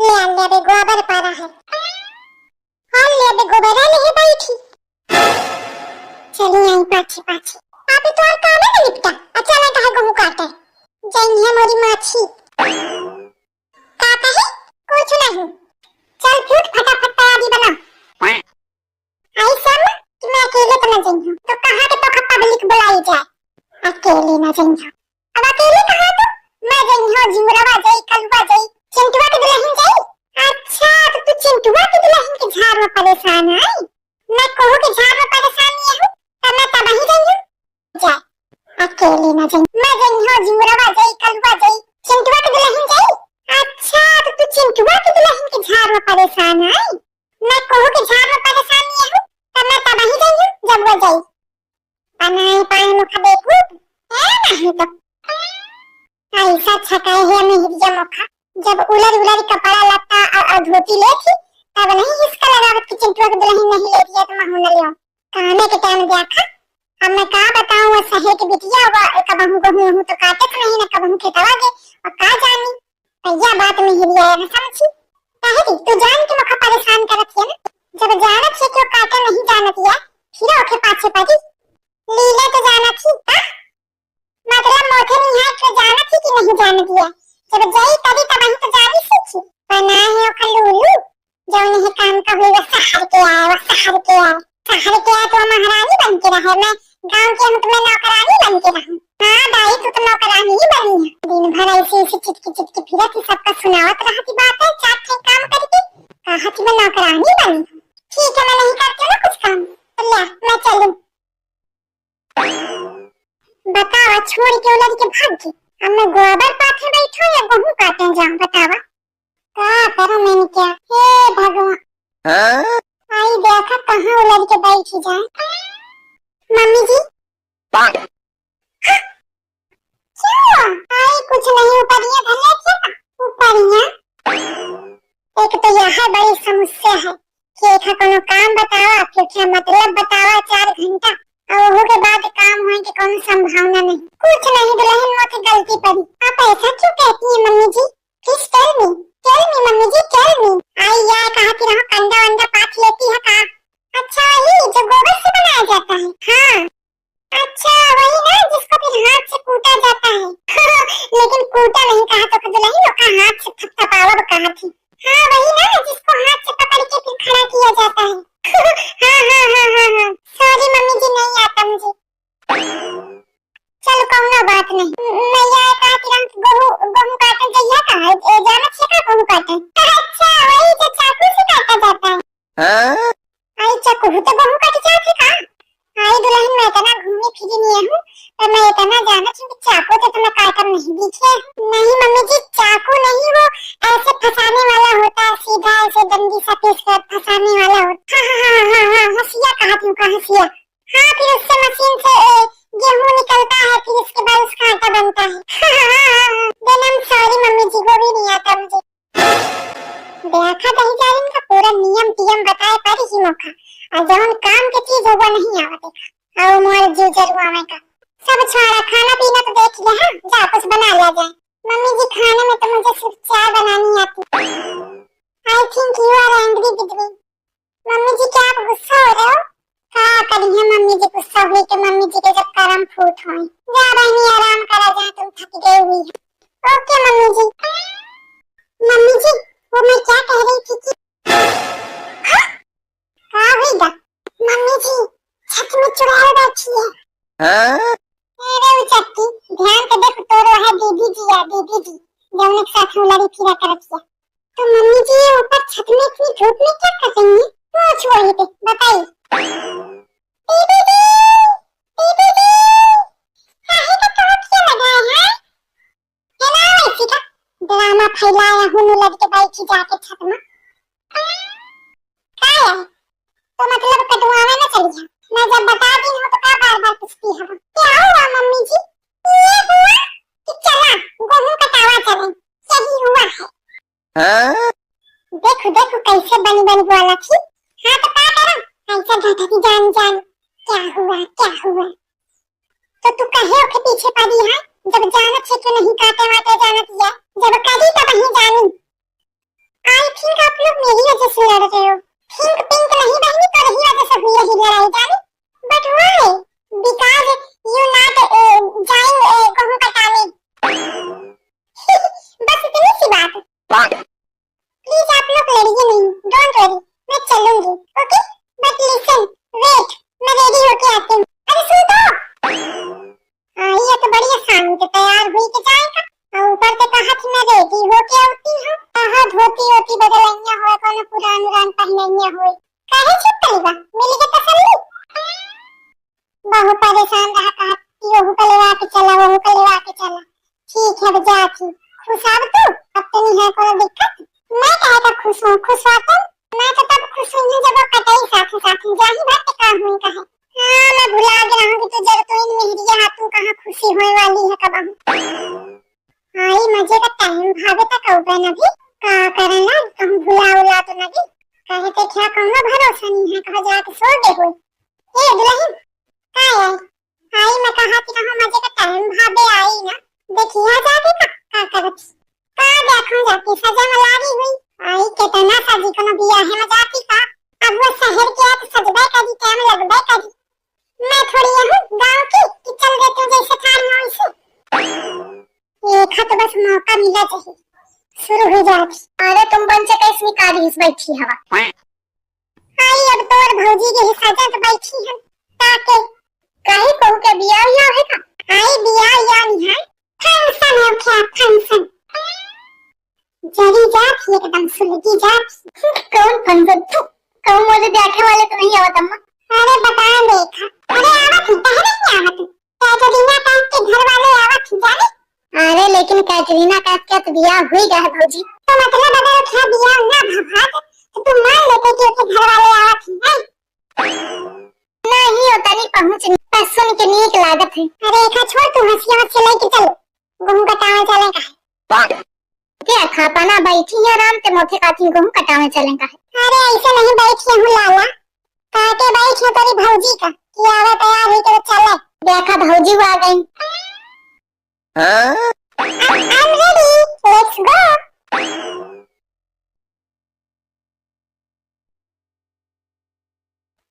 ले बे गोबर पारा है। हाँ ले बे गोबर है नहीं बैठी। चलिए यहीं पाछे पाछे। अभी तो और काम है ना निपटा। अच्छा लगा है गहूं काटे। जाइए मोरी माछी। का कहे? कुछ नहीं। चल फूट फटाफट तैयारी बना। आई सम कि मैं अकेले तो न जाऊँ। तो कहाँ के तो पब्लिक बुलाई जाए। अकेले न जाऊँ। अब अकेले कहाँ तो? मैं जाऊँ झुमरावा जाई कलवा जाई चिंटुआ के दुल्हन जाई। अच्छा तो तू चिंटुआ के दुल्हन के झाड़ में परेशान है। मैं कहूँ कि झाड़ में परेशान नहीं हूँ तो मैं तब ही जाऊँ। जा अकेले न जाऊँ। मैं जाऊँ झुमरावा जाई कलवा जाई चिंटुआ के दुल्हन जाई। अच्छा तो तू चिंटुआ के दुल्हन के झाड़ में परेशान है। मैं कहूँ कि झाड़ में परेशान नहीं हूँ तो मैं तब ही जाऊँ जब वो जाई। बनाए पाए मुखा देखूँ है नहीं तो ऐसा छकाए है मेहरिया मुखा। जब उलर उलर कपड़ा लता और धोती ले थी तब नहीं इसका लगावत कि चिंटुआ के दुल्हन नहीं ले दिया तो महू न लियो। कामे के टाइम देखा। अब मैं का बताऊं वो शहर की बिटिया हुआ कबहू गहूं हूं तो काटे तो नहीं न कबहू खेतवा गे और का जानी भैया बात में हिरिया है ना समझी। कहे तू जान के मुखा परेशान करत है ना। जब जानत है कि काटे नहीं जानत है फिर ओके पाछे पड़ी लीले तो जानत थी। मतलब मोथे नहीं है तो जानत थी कि नहीं जानत है। जब जाई तभी तब तो जानी सीखी बना है ओ खलूलू जौन है काम का हुई वो शहर के आए वो शहर के आए शहर के आए तो महारानी बन के रहे। मैं गांव के हूं तो मैं नौकरानी बन के रहूं। हां दाई तू तो नौकरानी ही बनी है। दिन भर ऐसे चिटकी फिरत सबका सुनावत रहती बात है चाट के काम करके कहा कि मैं नौकरानी बनी। ठीक है मैं नहीं करती ना कुछ काम तो ले मैं चलूं। बतावा छोड़ के उलट के भाग गई। अब मैं गोबर पाथे बैठो या गहूं काटे जाऊं बतावा का करूं मैंने क्या। हे भगवान आई देखा कहां उलट के बैठी जाए। मम्मी जी क्यों आई कुछ नहीं ऊपरिया भले क्या ऊपरिया। एक तो यह बड़ी समस्या है कि एक कोनो काम बतावा फिर क्या मतलब बतावा 4 घंटा और वो के बाद काम होए की कोनो संभावना नहीं। कुछ नहीं दुल्हन मोती गलती पड़ी। आप ऐसा क्यों कहती हैं mummy ji? Please tell me mummy ji tell me. आई या कहा कि रहो कंडा वंडा पाथ लेती है का? अच्छा वही जो गोबर से बनाया जाता है। हाँ अच्छा वही ना जिसको फिर हाथ से कूटा जाता है। लेकिन कूटा नहीं कहा तो दुल्हन लोग का हाथ से थपथपावा कहा थी। हाँ वही ना जिसको हाथ से पकड़ के फिर खड़ा किया जाता है। हाँ सॉरी मम्मी जी नहीं आता मुझे। चलो कौनो बात नहीं। मैं यह कहा कि हम गहूं काटन जाइए का जाना चाहिए का गहूं काटन। अच्छा वही जो चाकू से काटा जाता है। आई चाकू तो गहूं काट जाती का। आई दुल्हन मैं इतना घूमी फिरी नहीं हूँ पर मैं इतना जाना चाहिए चाकू तो मैं काटम नहीं दिखे। नहीं मम्मी जी चाकू नहीं वो ऐसे फंसाने वाला होता है सीधा ऐसे डंडी सा पीस कर फंसाने वाला होता। हाँ हंसिया कहा तुमको हंसिया। हाँ फिर उससे मशीन से गेहूं निकलता है फिर उसके बाद उसका आटा बनता है। Then I am sorry mummy ji वो भी नहीं आता मुझे। देखा दही जारिन का पूरा नियम टियम बताए पर ही मौका और जौन काम के चीज होगा नहीं आवा देखा और मोर जीव जरुआ में का सब छोड़ा खाना पीना तो देख ले। हाँ जा कुछ बना लिया जाए। मम्मी जी खाने में तो मुझे सिर्फ चाय बनानी आती। I think you are angry with me. Mummy ji क्या आप गुस्सा हो रहे हो? का करिए मम्मी जी गुस्सा हुई तो मम्मी जी के जब करम फूट होए जा बहनी आराम करा जा तुम थक गई हुई है। ओके मम्मी जी। मम्मी जी वो मैं क्या कह रही थी कि हाँ होगा मम्मी जी छत में चुड़ैल बैठी है। अरे उचक्की ध्यान से देख तो रो है दीदी जी जौन एक साथ में लड़ी फिरा करत है। तो मम्मी जी ऊपर छत में इतनी धूप में क्या कर रही है? पूछ वही पे बताइए। दीदी काहे का टोक क्या लगाए हैं? है ना वैसी का ड्रामा फैलाया हूँ लड़ के बैठी जाके छत में। क्या है तो मतलब कटवावे ना चली जा। मैं जब बता दी हूँ तो का बार पूछती है क्या हुआ मम्मी जी? ये हुआ कि चला गहूं कटावा चले यही हुआ है। देखो कैसे बनी वाला थी। हाँ तो का करो ऐसा ढटकी जान क्या हुआ तो तू कहे के पीछे पड़ी है जब जानत है कि नहीं काटे वाटे जानत है जब कभी तब ही जानी। धोती ओती बदलैया होए कोनो पुरान उरान पहनैया होए काहे चुप कइबा मिली के तसल्ली बहुत परेशान रहा कहा योहू के लेवा के चला वहू के लेवा के चला ठीक है जा थी खुश आब तू अब तो नहीं है कोनो दिक्कत मैं काहे का खुश हूं खुश हो तुम मैं तो तब खुश हुई जब वो कटई साथ साथ जाही बात का हुई कहे हां मैं भुला गया हूं कि तू जब तो इन मेहरिया हाथों कहां खुशी होने वाली है कब आई मजे का टाइम भावे तक औबे न भी का करना तुम भुला उला तो नहीं कहे ते क्या कहूं भरोसा नहीं है कहा जाके सो दे कोई ए दुल्हन काय आई मैं कहा कि कहां मजे का टाइम भावे आई ना देखिए जाके का करत का देखो जाके सजा में लागी हुई आई कितना सजी को बिया है मजाकी का अब वो शहर के है तो सजबे करी टाइम लगबे करी मैं थोड़ी हूं गांव की कि चल गए तो जैसे थान हो इसे एक हाथ बस मौका मिला चाहिए शुरू हो जाती अरे तुम बन से कैसे निकाली इस बैठी हवा आई अब तो और भौजी के सजा तो बैठी है ताके काहे कहू के बिया या है का आई बिया या नहीं है फंक्शन है क्या फंक्शन जरी जात एकदम सुलगी जात कौन फंक्शन तू कौन मुझे देखने वाले तो नहीं आवत अम्मा अरे बता देखा अरे आवत ही पहले नहीं आवत कैटरीना कैफ के घर वाले आवत ही जाने अरे लेकिन कैटरीना कैफ का तो बिया हुई गया है भौजी तो मतलब अगर क्या बिया ना भभात तो तुम मान लेते कि उसके घर वाले आवत ही नहीं होता नहीं पहुंच नहीं बस सुन के नीक लागत है अरे एक छोड़ तू हंसिया मत चले के चलो गेहूं कटावे चलेगा क्या खा पाना बैठी है आराम से मोथे काटी गेहूं कटावे चलेगा अरे ऐसे नहीं बैठी हूं लाला काटे बैठी है तेरी भौजी का कि आवे तैयार हुई तो चले देखा भौजी आ गई I'm ready let's go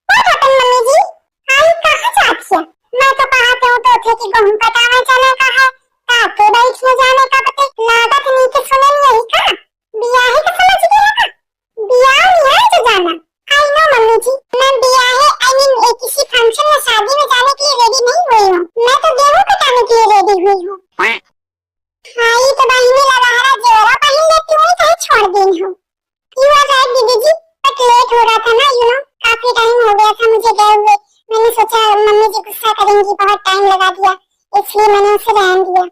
mummy ji आई कहां जाती है मैं तो कहते हूं तो थे कि गेहूं कटावे चले का है काटे बैठने जाने का पते लागत नीचे सुने नहीं का बिया है तो समझ गया का बिया नहीं है तो जाना आई नो मम्मी जी मैं बिया है आई मीन एक किसी फंक्शन में शादी में जाने के लिए रेडी नहीं हुई हूं मैं तो गेहूं कटाने के लिए रेडी हुई हूं आई तो बहिनी लगा रहा जोरा पहन लेती हूं चाहे छोड़ देनी हो यू आर राइट दीदी जी बट लेट हो रहा था ना यू नो काफी टाइम हो गया था मुझे गए हुए मैंने सोचा मम्मी जी गुस्सा करेंगी बहुत टाइम लगा दिया इसलिए मैंने उसे रहने दिया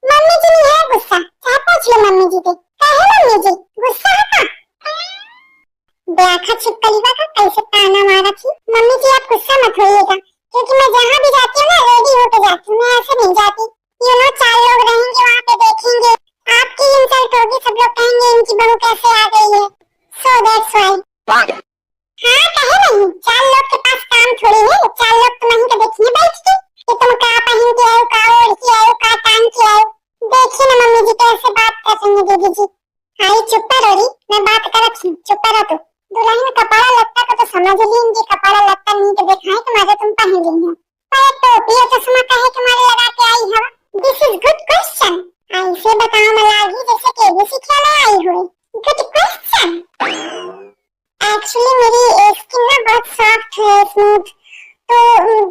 मम्मी जी नहीं है गुस्सा चाहे पूछ लो मम्मी जी से कहे मम्मी जी गुस्सा है का देखा छिपकलीवा का कैसे ताना मारा थी मम्मी जी आप गुस्सा मत होइएगा क्योंकि मैं जहाँ भी जाती हूँ ना रेडी होकर जाती हूँ मैं ऐसे नहीं जाती यू नो 4 लोग रहेंगे वहाँ पे देखेंगे आपकी इंसल्ट होगी सब लोग कहेंगे इनकी बहू कैसे आ गई है सो दैट्स व्हाई हाँ कहे नहीं 4 लोग के पास काम थोड़ी है 4 लोग तो वहीं के देखिए बैठ के कि तुम का पहन के आयो का ओढ़ के आयो का टांग के आयो देखिए ना मम्मी जी कैसे बात कर रही है दीदी जी आई चुप रही मैं बात करत हूँ चुप रहो तो दुल्हन कपड़ा लत्ता को तो समझ लीजिए कपड़ा लत्ता नहीं तो दिखाए कि मुझे तुम पहन ली हो पर टोपी और चश्मा कहे कि मारे लगा के आई हो दिस इज गुड क्वेश्चन ऐसे बताओ मैं लागी जैसे केबीसी खेलने आई हुई गुड क्वेश्चन एक्चुअली मेरी स्किन ना बहुत सॉफ्ट है स्मूथ तो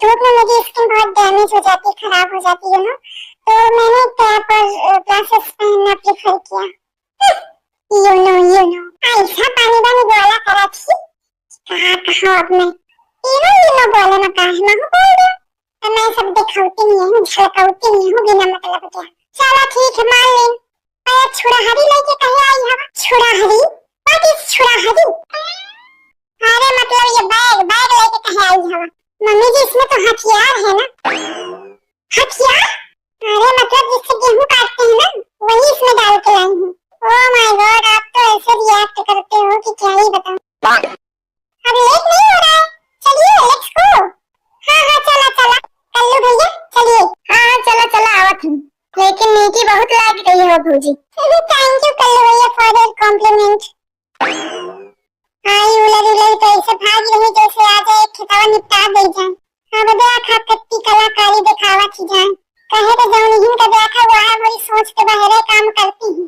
धूप में मेरी स्किन बहुत डैमेज हो जाती है खराब हो जाती है ना तो मैंने कैप और ग्लासेस पहनना प्रेफर किया यू नो ऐसा पानी वाला करा थी कहा अब मैं यू नो बोले ना कहा मैं बोल रहा तो मैं सब दिखाती नहीं हूँ झलकाती नहीं हूँ बिना मतलब के चलो ठीक है मान लें पर छुड़ाहरी लेके कहीं आई हवा छुड़ाहरी व्हाट इज छुड़ाहरी अरे मतलब ये बैग लेके कहीं आई हवा मम्मी जी इसमें तो हथियार है ना हथियार अरे मतलब जिससे गेहूं काटते हैं ना वही इसमें डाल के लाई हूँ ओह माय गॉड आप तो ऐसे रिएक्ट करते हो कि क्या ही बताऊं अब लेट नहीं हो रहा है चलिए लेट्स गो हाँ चला कल्लू भैया चलिए हाँ चला आवत हूँ लेकिन नीति बहुत लाग गई है भौजी थैंक यू कल्लू भैया फॉर दैट कॉम्प्लीमेंट आई उलर तो ऐसे भाग रही जैसे आ जाए खितावा निपटा दे जाए अब देखा कत्ती कलाकारी दिखावा थी जान कहे तो जौन हिन का देखा हुआ है मेरी सोच के बाहर काम करती हूँ